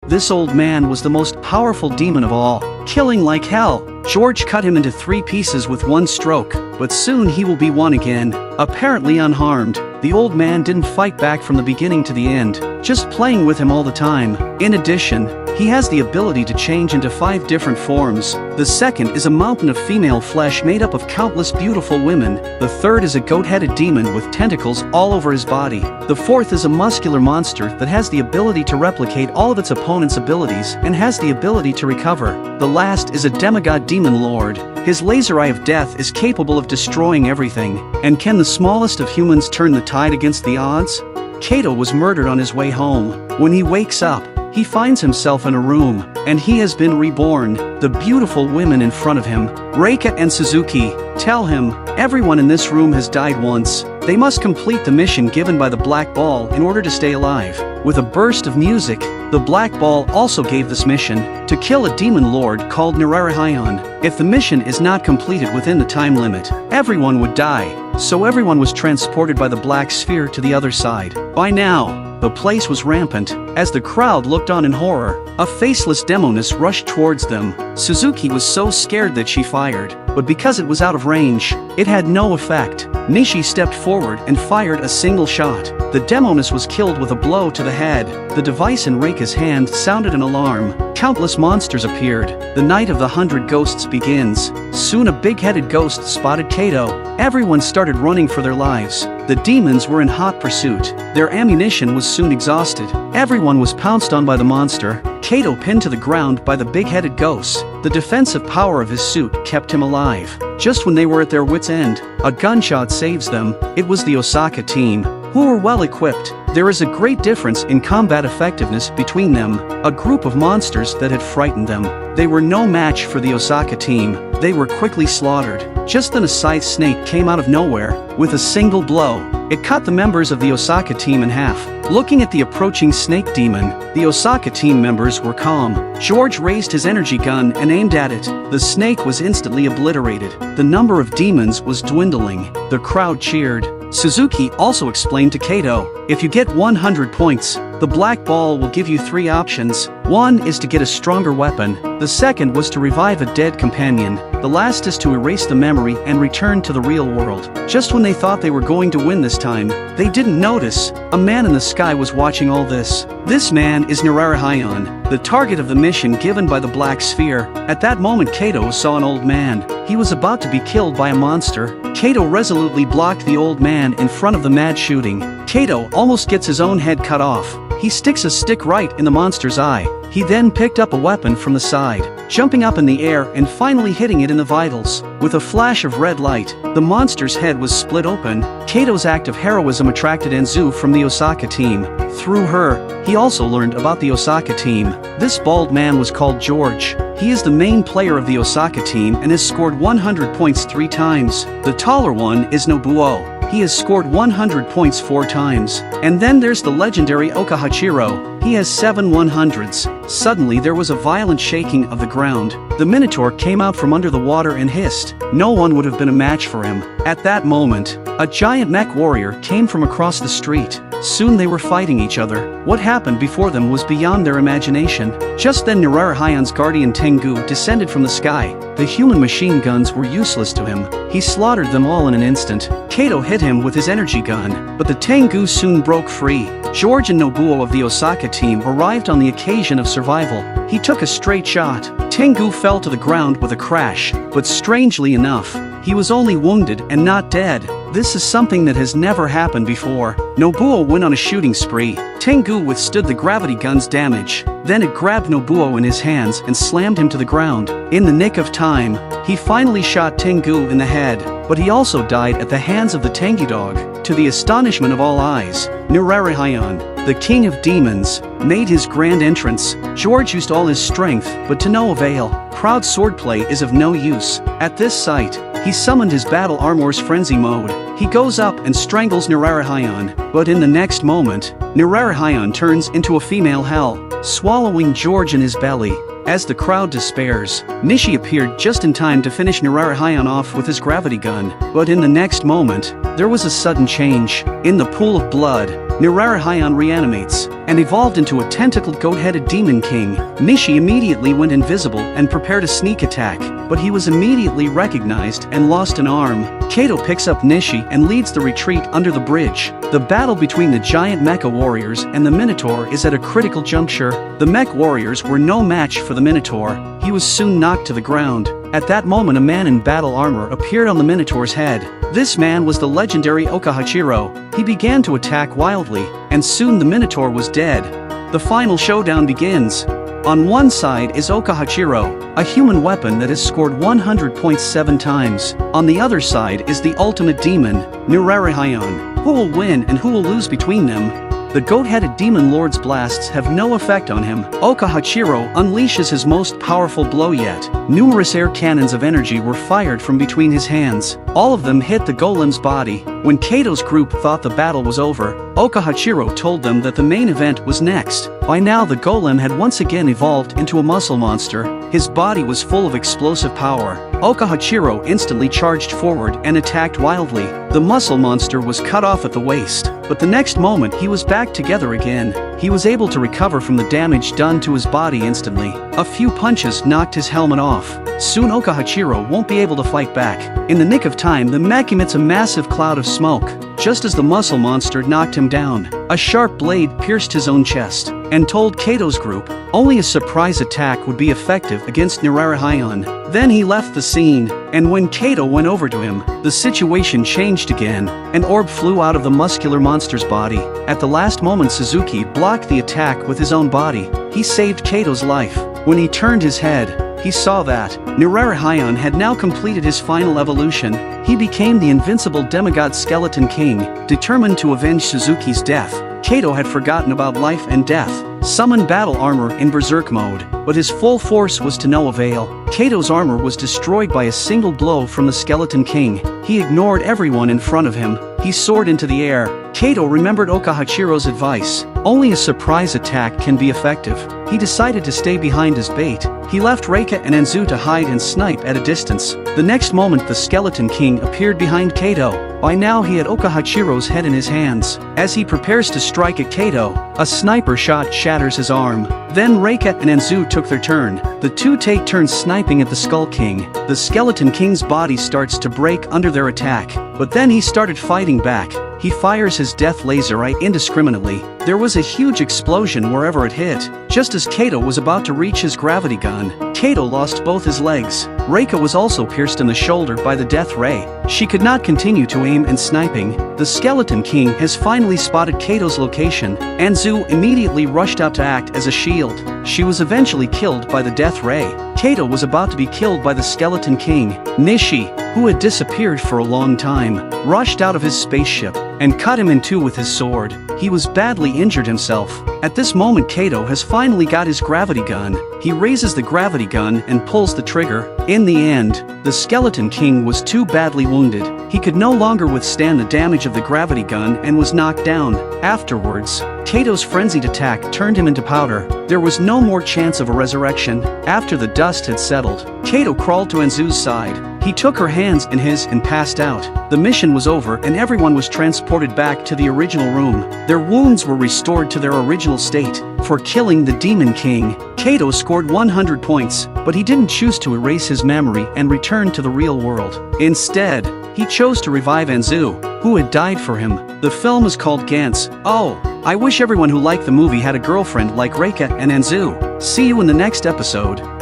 This old man was the most powerful demon of all, killing like hell. George cut him into 3 pieces with one stroke, but soon he will be one again, apparently unharmed. The old man didn't fight back from the beginning to the end, just playing with him all the time. In addition, he has the ability to change into 5 different forms. The second is a mountain of female flesh made up of countless beautiful women. The third is a goat-headed demon with tentacles all over his body. The fourth is a muscular monster that has the ability to replicate all of its opponent's abilities and has the ability to recover. The last is a demigod demon lord. His laser eye of death is capable of destroying everything. And can the smallest of humans turn the tide against the odds? Kato was murdered on his way home. When he wakes up, he finds himself in a room, and he has been reborn. The beautiful women in front of him, Reika and Suzuki, tell him, everyone in this room has died once. They must complete the mission given by the Black Ball in order to stay alive. With a burst of music, the Black Ball also gave this mission, to kill a demon lord called Nararahayan. If the mission is not completed within the time limit, everyone would die, so everyone was transported by the Black Sphere to the other side. By now, the place was rampant. As the crowd looked on in horror, a faceless demoness rushed towards them. Suzuki was so scared that she fired, but because it was out of range, it had no effect. Nishi stepped forward and fired a single shot. The demoness was killed with a blow to the head. The device in Reika's hand sounded an alarm. Countless monsters appeared. The Night of the 100 Ghosts begins. Soon a big-headed ghost spotted Kato. Everyone started running for their lives. The demons were in hot pursuit. Their ammunition was soon exhausted. Everyone was pounced on by the monster. Kato pinned to the ground by the big-headed ghosts. The defensive power of his suit kept him alive. Just when they were at their wits' end, a gunshot saves them. It was the Osaka team, who were well equipped. There is a great difference in combat effectiveness between them. A group of monsters that had frightened them. They were no match for the Osaka team. They were quickly slaughtered. Just then a scythe snake came out of nowhere. With a single blow, it cut the members of the Osaka team in half. Looking at the approaching snake demon, the Osaka team members were calm. George raised his energy gun and aimed at it. The snake was instantly obliterated. The number of demons was dwindling. The crowd cheered. Suzuki also explained to Kato, if you get 100 points, the Black Ball will give you 3 options. One is to get a stronger weapon. The second was to revive a dead companion. The last is to erase the memory and return to the real world. Just when they thought they were going to win this time, they didn't notice. A man in the sky was watching all this. This man is Nararahayan, the target of the mission given by the Black Sphere. At that moment Kato saw an old man. He was about to be killed by a monster. Kato resolutely blocked the old man in front of the mad shooting. Kato almost gets his own head cut off. He sticks a stick right in the monster's eye. He then picked up a weapon from the side, jumping up in the air and finally hitting it in the vitals. With a flash of red light, the monster's head was split open. Kato's act of heroism attracted Enzu from the Osaka team. Through her, he also learned about the Osaka team. This bald man was called George. He is the main player of the Osaka team and has scored 100 points 3 times. The taller one is Nobuo. He has scored 100 points 4 times. And then there's the legendary Okahachiro. He has 7 100s. Suddenly there was a violent shaking of the ground. The Minotaur came out from under the water and hissed. No one would have been a match for him. At that moment, a giant mech warrior came from across the street. Soon they were fighting each other. What happened before them was beyond their imagination. Just then Nararahayan's guardian Tengu descended from the sky. The human machine guns were useless to him. He slaughtered them all in an instant. Kato hit him with his energy gun, but the Tengu soon broke free. George and Nobuo of the Osaka team arrived on the occasion of survival. He took a straight shot. Tengu fell to the ground with a crash, but strangely enough, he was only wounded and not dead. This is something that has never happened before. Nobuo went on a shooting spree. Tengu withstood the gravity gun's damage. Then it grabbed Nobuo in his hands and slammed him to the ground. In the nick of time, he finally shot Tengu in the head, but he also died at the hands of the Tengu dog. To the astonishment of all eyes, Nararahayan, the king of demons, made his grand entrance. George used all his strength, but to no avail. Crowd swordplay is of no use. At this sight, he summoned his battle armor's frenzy mode. He goes up and strangles Nararahayan, but in the next moment, Nararahayan turns into a female hell, swallowing George in his belly. As the crowd despairs, Nishi appeared just in time to finish Nararahayan off with his gravity gun. But in the next moment, there was a sudden change. In the pool of blood, Nirarahayan reanimates and evolved into a tentacled goat-headed demon king. Nishi immediately went invisible and prepared a sneak attack, but he was immediately recognized and lost an arm. Kato picks up Nishi and leads the retreat under the bridge. The battle between the giant mecha warriors and the Minotaur is at a critical juncture. The mech warriors were no match for the Minotaur. He was soon knocked to the ground. At that moment, a man in battle armor appeared on the Minotaur's head. This man was the legendary Okahachiro. He began to attack wildly, and soon the Minotaur was dead. The final showdown begins. On one side is Okahachiro, a human weapon that has scored 100.7 times. On the other side is the ultimate demon, Nirarahayan. Who will win and who will lose between them? The goat-headed demon lord's blasts have no effect on him. Okahachiro unleashes his most powerful blow yet. Numerous air cannons of energy were fired from between his hands. All of them hit the golem's body. When Kato's group thought the battle was over, Okahachiro told them that the main event was next. By now the golem had once again evolved into a muscle monster. His body was full of explosive power. Okahachiro instantly charged forward and attacked wildly. The muscle monster was cut off at the waist, but the next moment he was back together again. He was able to recover from the damage done to his body instantly. A few punches knocked his helmet off. Soon Okahachiro won't be able to fight back. In the nick of time, the mech emits a massive cloud of smoke. Just as the muscle monster knocked him down, a sharp blade pierced his own chest and told Kato's group only a surprise attack would be effective against Nirarahayan. Then he left the scene, and when Kato went over to him, the situation changed again. An orb flew out of the muscular monster's body. At the last moment, Suzuki blocked the attack with his own body. He saved Kato's life. When he turned his head, he saw that Nirarahayan had now completed his final evolution. He became the invincible demigod Skeleton King, determined to avenge Suzuki's death. Kato had forgotten about life and death, summoned battle armor in berserk mode, but his full force was to no avail. Kato's armor was destroyed by a single blow from the Skeleton King. He ignored everyone in front of him. He soared into the air. Kato remembered Okahachiro's advice. Only a surprise attack can be effective. He decided to stay behind as bait. He left Reika and Anzu to hide and snipe at a distance. The next moment the Skeleton King appeared behind Kato. By now he had Okahachiro's head in his hands. As he prepares to strike at Kato, a sniper shot shatters his arm. Then Reika and Anzu took their turn. The two take turns sniping at the Skull King. The Skeleton King's body starts to break under their attack, but then he started fighting back. He fires his death laser right indiscriminately. There was a huge explosion wherever it hit. Just as Kato was about to reach his gravity gun, Kato lost both his legs. Reika was also pierced in the shoulder by the death ray. She could not continue to aim and sniping. The Skeleton King has finally spotted Kato's location. Anzu immediately rushed out to act as a shield. She was eventually killed by the death ray. Kato was about to be killed by the Skeleton King. Nishi, who had disappeared for a long time, rushed out of his spaceship and cut him in two with his sword. He was badly injured himself. At this moment Kato has finally got his gravity gun. He raises the gravity gun and pulls the trigger. In the end, the Skeleton King was too badly wounded. He could no longer withstand the damage of the gravity gun and was knocked down. Afterwards, Kato's frenzied attack turned him into powder. There was no more chance of a resurrection. After the dust had settled, Kato crawled to Anzu's side. He took her hands in his and passed out. The mission was over and everyone was transported back to the original room. Their wounds were restored to their original state. For killing the Demon King, Kato scored 100 points, but he didn't choose to erase his memory and return to the real world. Instead, he chose to revive Anzu, who had died for him. The film is called Gantz. Oh, I wish everyone who liked the movie had a girlfriend like Reika and Anzu. See you in the next episode.